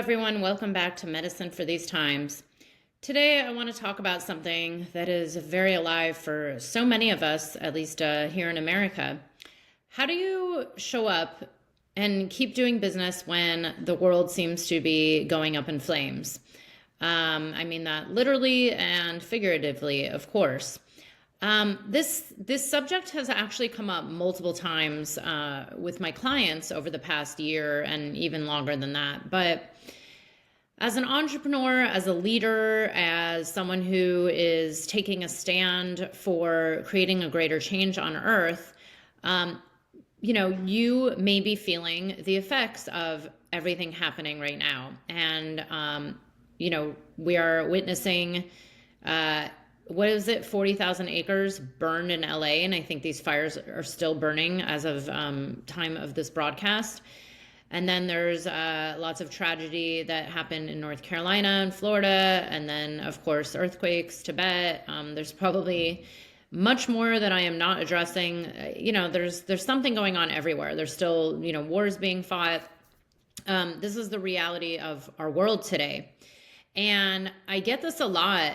everyone. Welcome back to Medicine for These Times. Today, I want to talk about something that is very alive for so many of us, at least here in America. How do you show up and keep doing business when the world seems to be going up in flames? I mean that literally and figuratively, of course. This subject has actually come up multiple times with my clients over the past year and even longer than that. But as an entrepreneur, as a leader, as someone who is taking a stand for creating a greater change on Earth, you may be feeling the effects of everything happening right now. And, we are witnessing, 40,000 acres burned in LA. And I think these fires are still burning as of time of this broadcast. And then there's lots of tragedy that happened in North Carolina and Florida. And then, of course, earthquakes, Tibet. There's probably much more that I am not addressing. There's something going on everywhere. There's still, wars being fought. This is the reality of our world today. And I get this a lot.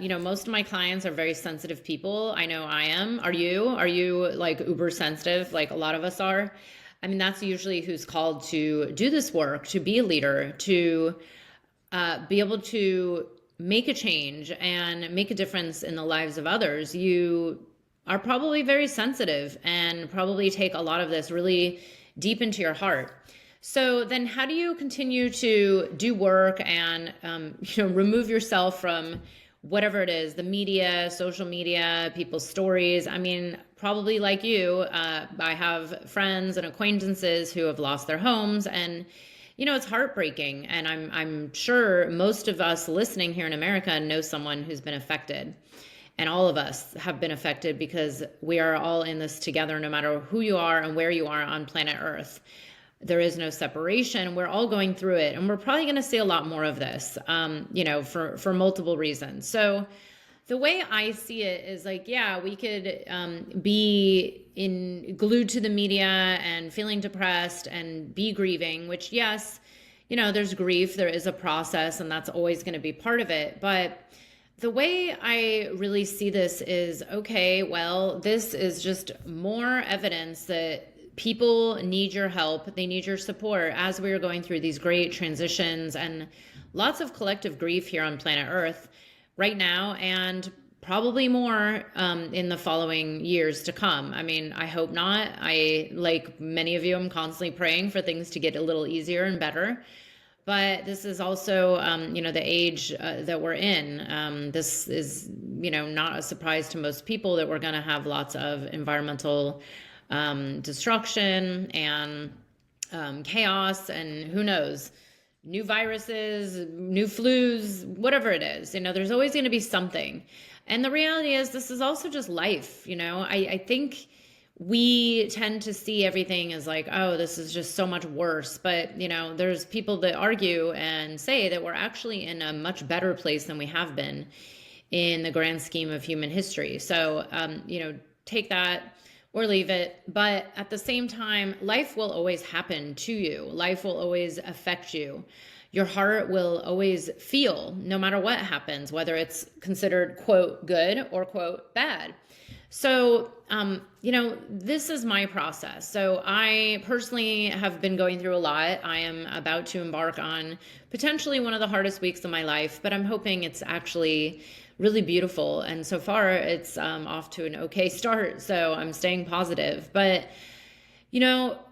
Most of my clients are very sensitive people. I know I am. Are you? Are you like uber sensitive like a lot of us are? I mean, that's usually who's called to do this work, to be a leader, to be able to make a change and make a difference in the lives of others. You are probably very sensitive and probably take a lot of this really deep into your heart. So then how do you continue to do work and, remove yourself from whatever it is, the media, social media, people's stories? I mean, probably like you, I have friends and acquaintances who have lost their homes, and, it's heartbreaking. And I'm sure most of us listening here in America know someone who's been affected. And all of us have been affected because we are all in this together, no matter who you are and where you are on planet Earth. There is no separation. We're all going through it. And we're probably going to see a lot more of this, for multiple reasons. So the way I see it is like, yeah, we could be glued to the media and feeling depressed and be grieving, which, yes, there's grief. There is a process, and that's always going to be part of it. But the way I really see this is, okay, well, this is just more evidence that people need your help. They need your support as we are going through these great transitions and lots of collective grief here on planet Earth right now, and probably more in the following years to come. I mean, I hope not. I, like many of you, I'm constantly praying for things to get a little easier and better. But this is also, the age that we're in. This is, not a surprise to most people that we're going to have lots of environmental destruction and chaos, and who knows, new viruses, new flus, whatever it is. There's always going to be something. And the reality is this is also just life. I think we tend to see everything as like, oh, this is just so much worse. But, there's people that argue and say that we're actually in a much better place than we have been in the grand scheme of human history. So, take that or leave it. But at the same time, life will always happen to you. Life will always affect you. Your heart will always feel, no matter what happens, whether it's considered, quote, good or, quote, bad. So, this is my process. So I personally have been going through a lot. I am about to embark on potentially one of the hardest weeks of my life, but I'm hoping it's actually really beautiful. And so far it's off to an okay start. So I'm staying positive, but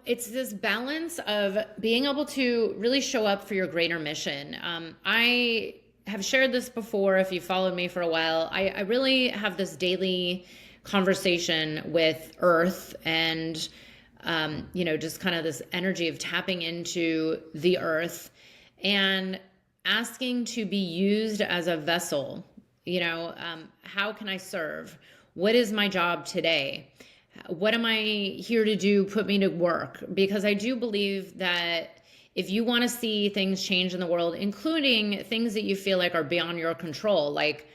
it's this balance of being able to really show up for your greater mission. I have shared this before. If you followed me for a while, I really have this daily conversation with Earth and, just kind of this energy of tapping into the Earth and asking to be used as a vessel. How can I serve? What is my job today? What am I here to do? Put me to work. Because I do believe that if you want to see things change in the world, including things that you feel like are beyond your control, like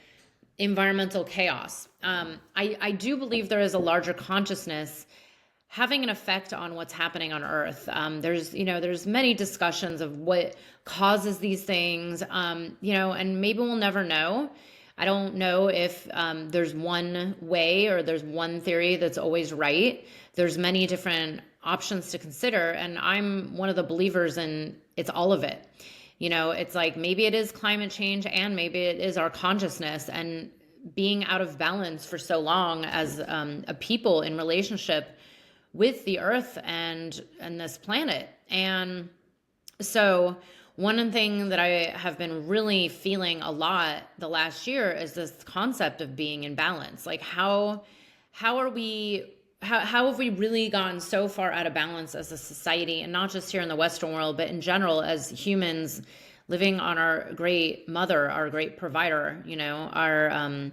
environmental chaos, I do believe there is a larger consciousness having an effect on what's happening on Earth. There's many discussions of what causes these things, and maybe we'll never know. I don't know if there's one way or there's one theory that's always right. There's many different options to consider, and I'm one of the believers in it's all of it. It's like maybe it is climate change and maybe it is our consciousness and being out of balance for so long as a people in relationship with the earth and this planet. And so one thing that I have been really feeling a lot the last year is this concept of being in balance. Like how have we really gotten so far out of balance as a society, and not just here in the Western world, but in general as humans living on our great mother, our great provider, our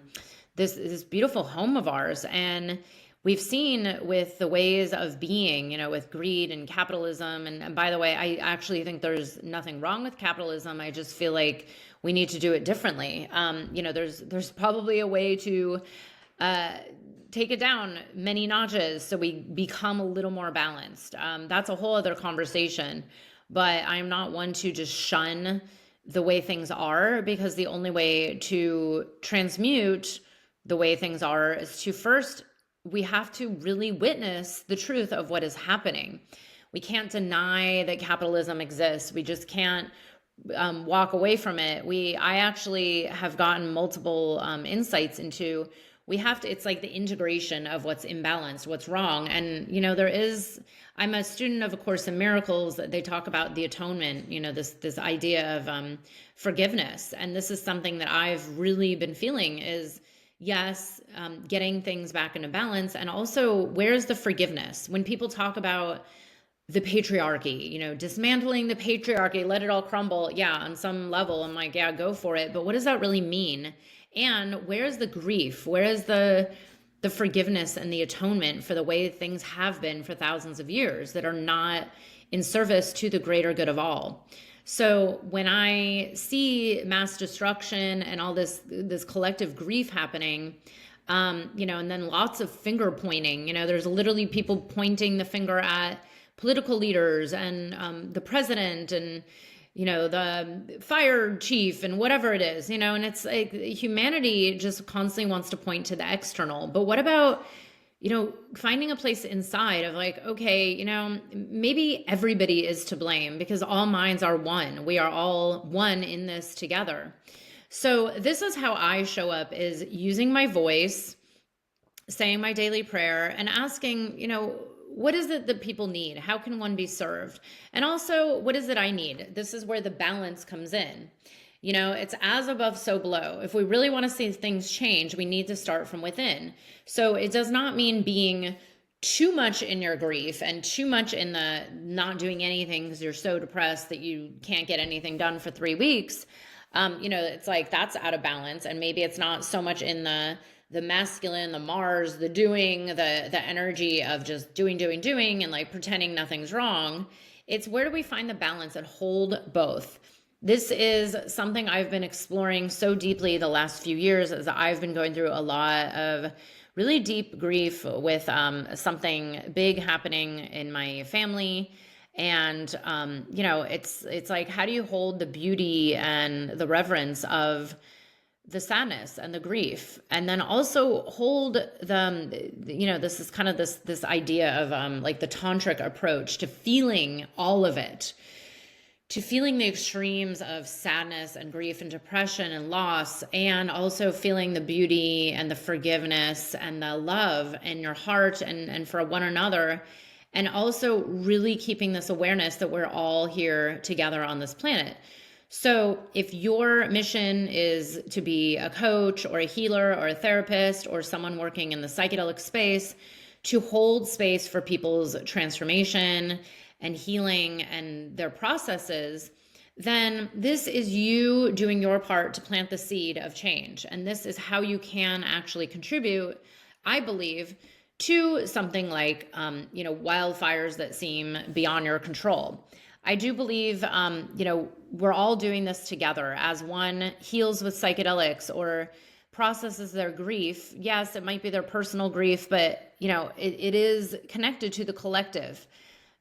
this beautiful home of ours. And we've seen with the ways of being, with greed and capitalism. And by the way, I actually think there's nothing wrong with capitalism. I just feel like we need to do it differently. There's probably a way to take it down many notches so we become a little more balanced. That's a whole other conversation. But I'm not one to just shun the way things are, because the only way to transmute the way things are is to first, we have to really witness the truth of what is happening. We can't deny that capitalism exists. We just can't walk away from it. I actually have gotten multiple insights into, it's like the integration of what's imbalanced, what's wrong. And, I'm a student of A Course in Miracles. They talk about the atonement, this idea of forgiveness. And this is something that I've really been feeling is, yes, getting things back into balance. And also, where's the forgiveness? When people talk about the patriarchy, dismantling the patriarchy, let it all crumble. Yeah, on some level, I'm like, yeah, go for it. But what does that really mean? And where's the grief? Where is the forgiveness and the atonement for the way things have been for thousands of years that are not in service to the greater good of all? So when I see mass destruction and all this collective grief happening, and then lots of finger pointing, there's literally people pointing the finger at political leaders and the president and the fire chief and whatever it is, and it's like humanity just constantly wants to point to the external. But what about, finding a place inside of like, okay, maybe everybody is to blame because all minds are one. We are all one in this together. So this is how I show up, is using my voice, saying my daily prayer and asking, what is it that people need? How can one be served? And also, what is it I need? This is where the balance comes in. It's as above, so below. If we really want to see things change, we need to start from within. So it does not mean being too much in your grief and too much in the not doing anything because you're so depressed that you can't get anything done for 3 weeks. It's like that's out of balance. And maybe it's not so much in the masculine, the Mars, the doing, the energy of just doing, and like pretending nothing's wrong. It's where do we find the balance and hold both? This is something I've been exploring so deeply the last few years, as I've been going through a lot of really deep grief with something big happening in my family. And, it's like, how do you hold the beauty and the reverence of the sadness and the grief, and then also hold this is kind of this idea of like the tantric approach to feeling all of it, to feeling the extremes of sadness and grief and depression and loss, and also feeling the beauty and the forgiveness and the love in your heart and for one another. And also really keeping this awareness that we're all here together on this planet. So if your mission is to be a coach or a healer or a therapist or someone working in the psychedelic space, to hold space for people's transformation and healing and their processes, then this is you doing your part to plant the seed of change. And this is how you can actually contribute, I believe, to something like, wildfires that seem beyond your control. I do believe, we're all doing this together as one heals with psychedelics or processes their grief, yes, it might be their personal grief, but it is connected to the collective.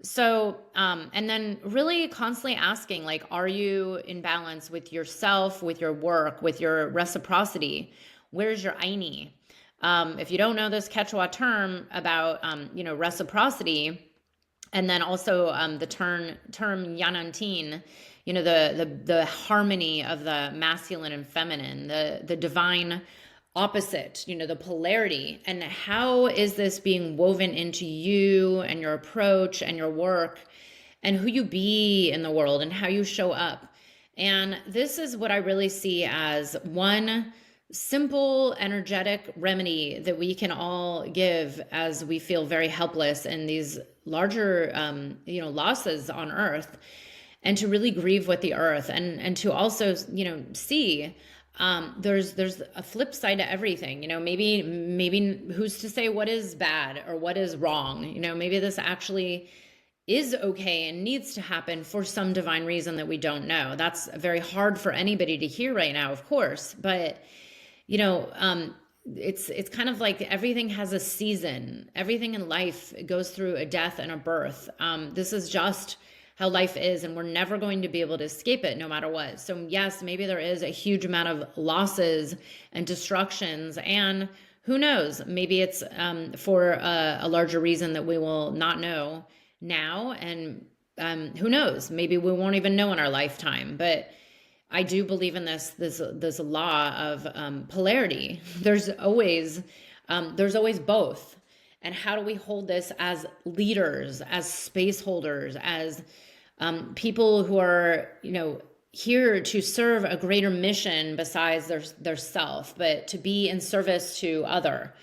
So, and then really constantly asking, like, are you in balance with yourself, with your work, with your reciprocity? Where's your Aini? If you don't know this Quechua term about, reciprocity, and then also the term Yanantin, the harmony of the masculine and feminine, the divine opposite, the polarity, and how is this being woven into you and your approach and your work and who you be in the world and how you show up. And this is what I really see as one simple energetic remedy that we can all give as we feel very helpless in these larger losses on earth, and to really grieve with the earth, and to also see there's a flip side to everything. Maybe who's to say what is bad or what is wrong? Maybe this actually is okay and needs to happen for some divine reason that we don't know. That's very hard for anybody to hear right now, of course, but it's kind of like everything has a season. Everything in life goes through a death and a birth. This is just how life is, and we're never going to be able to escape it no matter what. So yes, maybe there is a huge amount of losses and destructions, and who knows, maybe it's for a larger reason that we will not know now, and who knows, maybe we won't even know in our lifetime. But I do believe in this law of polarity. There's always both. And how do we hold this as leaders, as space holders, as people who are, here to serve a greater mission besides their self, but to be in service to other.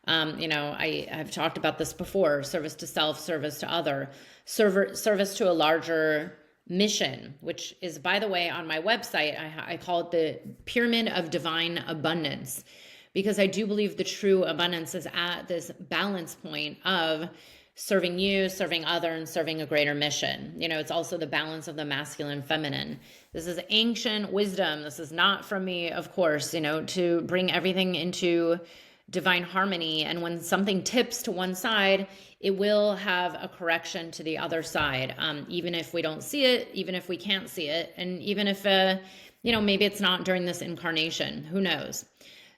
I've talked about this before: service to self, service to other, service to a larger mission, which is, by the way, on my website. I call it the pyramid of divine abundance, because I do believe the true abundance is at this balance point of serving you, serving other, and serving a greater mission. It's also the balance of the masculine and feminine. This is ancient wisdom. This is not from me, of course, to bring everything into divine harmony. And when something tips to one side, it will have a correction to the other side, even if we don't see it, even if we can't see it, and even if, maybe it's not during this incarnation. Who knows?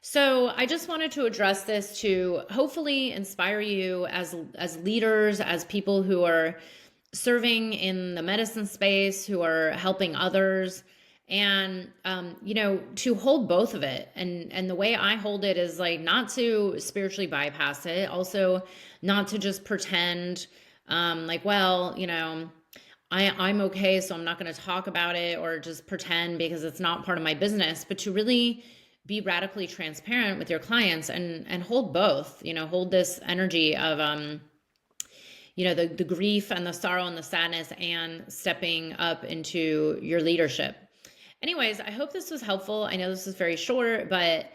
So I just wanted to address this to hopefully inspire you as leaders, as people who are serving in the medicine space, who are helping others, and to hold both of it. And the way I hold it is like not to spiritually bypass it, also not to just pretend I'm okay, so I'm not going to talk about it, or just pretend because it's not part of my business, but to really be radically transparent with your clients and hold both. Hold this energy of the grief and the sorrow and the sadness, and stepping up into your leadership. Anyways, I hope this was helpful. I know this is very short, but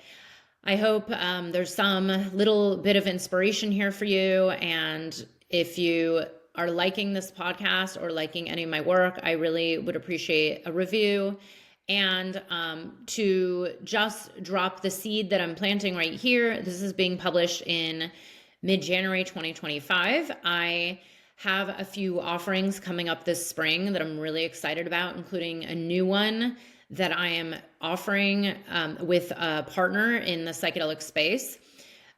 I hope there's some little bit of inspiration here for you. And if you are liking this podcast or liking any of my work, I really would appreciate a review, and to just drop the seed that I'm planting right here. This is being published in mid-January 2025. I have a few offerings coming up this spring that I'm really excited about, including a new one that I am offering with a partner in the psychedelic space.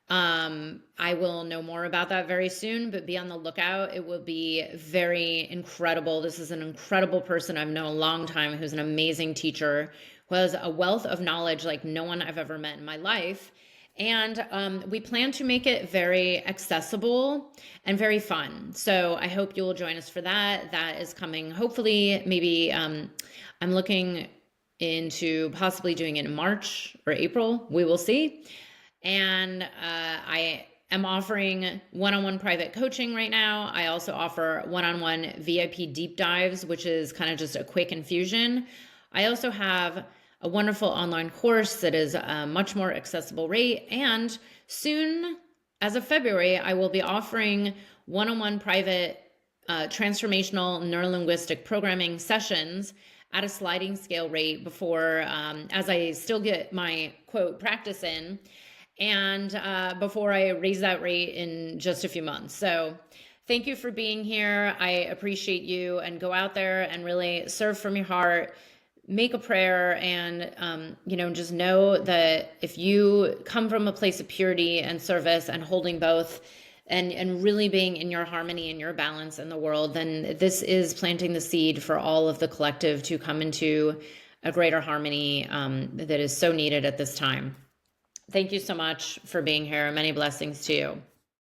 I will know more about that very soon, but be on the lookout. It will be very incredible. This is an incredible person I've known a long time, who's an amazing teacher, who has a wealth of knowledge like no one I've ever met in my life. And we plan to make it very accessible and very fun. So I hope you will join us for that. That is coming, hopefully, maybe I'm looking into possibly doing it in March or April. We will see. And I am offering one-on-one private coaching right now. I also offer one-on-one VIP deep dives, which is kind of just a quick infusion. I also have a wonderful online course that is a much more accessible rate. And soon, as of February, I will be offering one-on-one private transformational neurolinguistic programming sessions at a sliding scale rate before, as I still get my quote practice in, and before I raise that rate in just a few months. So thank you for being here. I appreciate you, and go out there and really serve from your heart. Make a prayer, and just know that if you come from a place of purity and service and holding both, and really being in your harmony and your balance in the world, then this is planting the seed for all of the collective to come into a greater harmony that is so needed at this time. Thank you so much for being here. Many blessings to you.